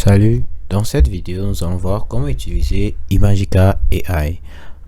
Salut, dans cette vidéo nous allons voir comment utiliser Imagica AI.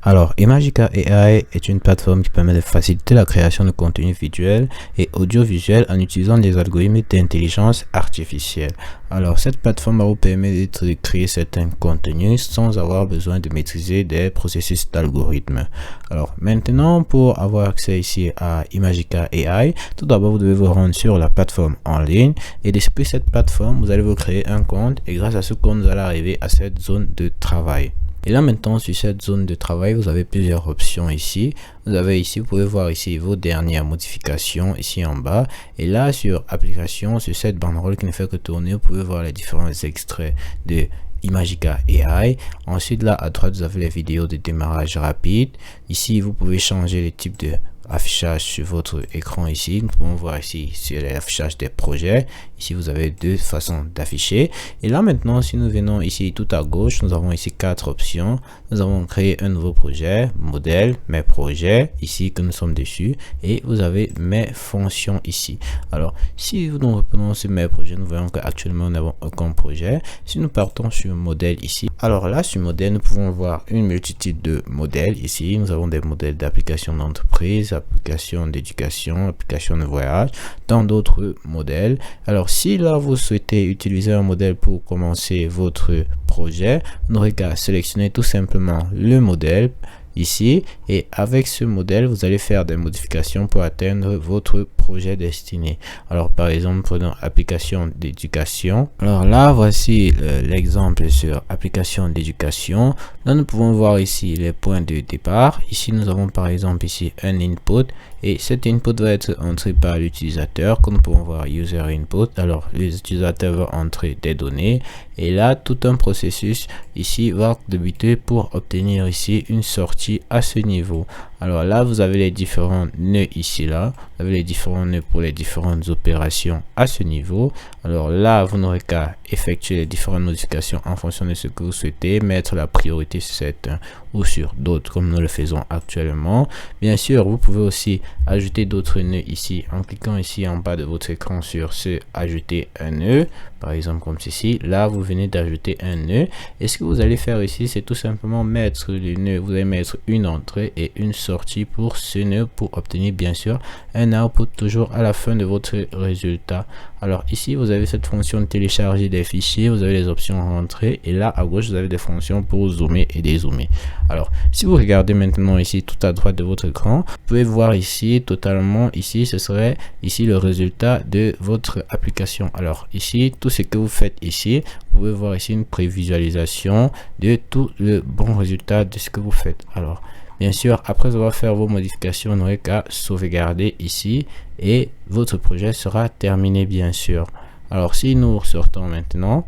Alors Imagica AI est une plateforme qui permet de faciliter la création de contenu visuel et audiovisuel en utilisant des algorithmes d'intelligence artificielle. Alors cette plateforme va vous permettre de créer certains contenus sans avoir besoin de maîtriser des processus d'algorithme. Alors maintenant, pour avoir accès ici à Imagica AI, tout d'abord vous devez vous rendre sur la plateforme en ligne et depuis cette plateforme vous allez vous créer un compte et grâce à ce compte vous allez arriver à cette zone de travail. Et là maintenant sur cette zone de travail vous avez plusieurs options ici. Vous avez ici, vous pouvez voir ici vos dernières modifications ici en bas. Et là sur application, sur cette banderole qui ne fait que tourner, vous pouvez voir les différents extraits de Imagica AI. Ensuite là à droite vous avez les vidéos de démarrage rapide. Ici vous pouvez changer le type de affichage sur votre écran. Ici nous pouvons voir ici sur l'affichage des projets. Ici vous avez deux façons d'afficher. Et là maintenant si nous venons ici tout à gauche, nous avons ici quatre options. Nous avons créé un nouveau projet, modèle, mes projets ici que nous sommes dessus, et vous avez mes fonctions ici. Alors si nous reprenons sur mes projets, nous voyons qu'actuellement nous n'avons aucun projet. Si nous partons sur modèle ici, alors là sur modèle nous pouvons voir une multitude de modèles. Ici nous avons des modèles d'application d'entreprise, application d'éducation, application de voyage, tant d'autres modèles. Alors si là vous souhaitez utiliser un modèle pour commencer votre projet, vous n'aurez qu'à sélectionner tout simplement le modèle ici, et avec ce modèle vous allez faire des modifications pour atteindre votre projet destiné. Alors par exemple prenons application d'éducation. Alors là voici l'exemple sur application d'éducation. Là nous pouvons voir ici les points de départ. Ici nous avons par exemple ici un input, et cet input va être entré par l'utilisateur. Comme nous pouvons voir user input, alors les utilisateurs vont entrer des données, et là tout un processus ici va débuter pour obtenir ici une sortie à ce niveau. Alors là vous avez les différents nœuds ici, là vous avez les différents nœuds pour les différentes opérations à ce niveau. Alors là vous n'aurez qu'à effectuer les différentes modifications en fonction de ce que vous souhaitez, mettre la priorité sur certains ou sur d'autres comme nous le faisons actuellement. Bien sûr vous pouvez aussi ajouter d'autres nœuds ici en cliquant ici en bas de votre écran sur ce ajouter un nœud, par exemple comme ceci. Là vous venez d'ajouter un nœud, et ce que vous allez faire ici c'est tout simplement mettre le nœud. Vous allez mettre une entrée et une sortie pour ce nœud pour obtenir bien sûr un output toujours à la fin de votre résultat. Alors ici vous avez cette fonction de télécharger des fichiers, vous avez les options rentrée, et là à gauche vous avez des fonctions pour zoomer et dézoomer. Alors si vous regardez maintenant ici tout à droite de votre écran, vous pouvez voir ici totalement ici, ce serait ici le résultat de votre application. Alors ici tout ce que vous faites ici, vous pouvez voir ici une prévisualisation de tout le bon résultat de ce que vous faites. Alors bien sûr après avoir fait vos modifications, vous n'aurez qu'à sauvegarder ici et votre projet sera terminé bien sûr. Alors si nous sortons maintenant,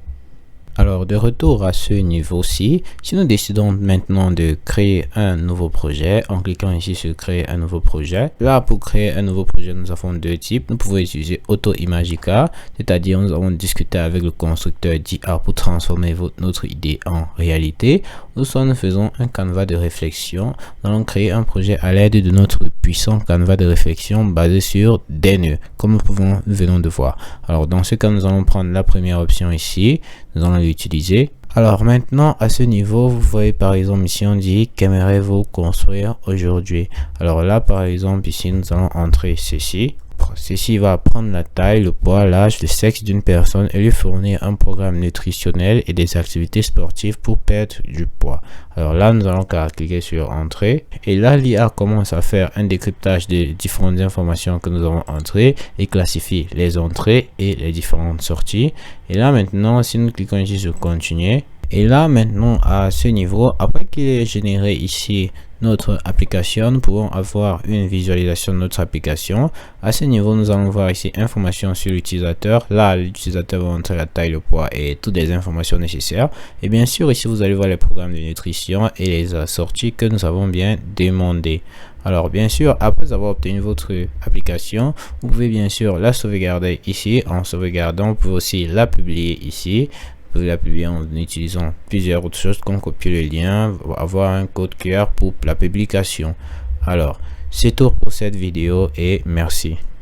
alors de retour à ce niveau-ci, si nous décidons maintenant de créer un nouveau projet en cliquant ici sur créer un nouveau projet, là pour créer un nouveau projet nous avons deux types. Nous pouvons utiliser Auto Imagica, c'est-à-dire nous avons discuté avec le constructeur d'IA pour transformer notre idée en réalité, ou soit nous faisons un canevas de réflexion. Nous allons créer un projet à l'aide de notre puissant canevas de réflexion basé sur des nœuds comme nous venons de voir. Alors dans ce cas nous allons prendre la première option ici, nous allons l'utiliser. Alors maintenant à ce niveau vous voyez par exemple ici on dit qu'aimerez-vous construire aujourd'hui. Alors là par exemple ici nous allons entrer ceci. Ceci va prendre la taille, le poids, l'âge, le sexe d'une personne et lui fournir un programme nutritionnel et des activités sportives pour perdre du poids. Alors là nous allons cliquer sur entrée, et là l'IA commence à faire un décryptage des différentes informations que nous avons entrées et classifie les entrées et les différentes sorties. Et là maintenant si nous cliquons ici sur continuer, et là maintenant à ce niveau, après qu'il ait généré ici notre application, nous pouvons avoir une visualisation de notre application. À ce niveau nous allons voir ici informations sur l'utilisateur. Là l'utilisateur va entrer la taille, le poids et toutes les informations nécessaires, et bien sûr ici vous allez voir les programmes de nutrition et les sorties que nous avons bien demandé. Alors bien sûr après avoir obtenu votre application, vous pouvez bien sûr la sauvegarder ici. En sauvegardant vous pouvez aussi la publier ici. Vous pouvez la publier en utilisant plusieurs autres choses comme copier le lien, avoir un code QR pour la publication. Alors c'est tout pour cette vidéo et merci.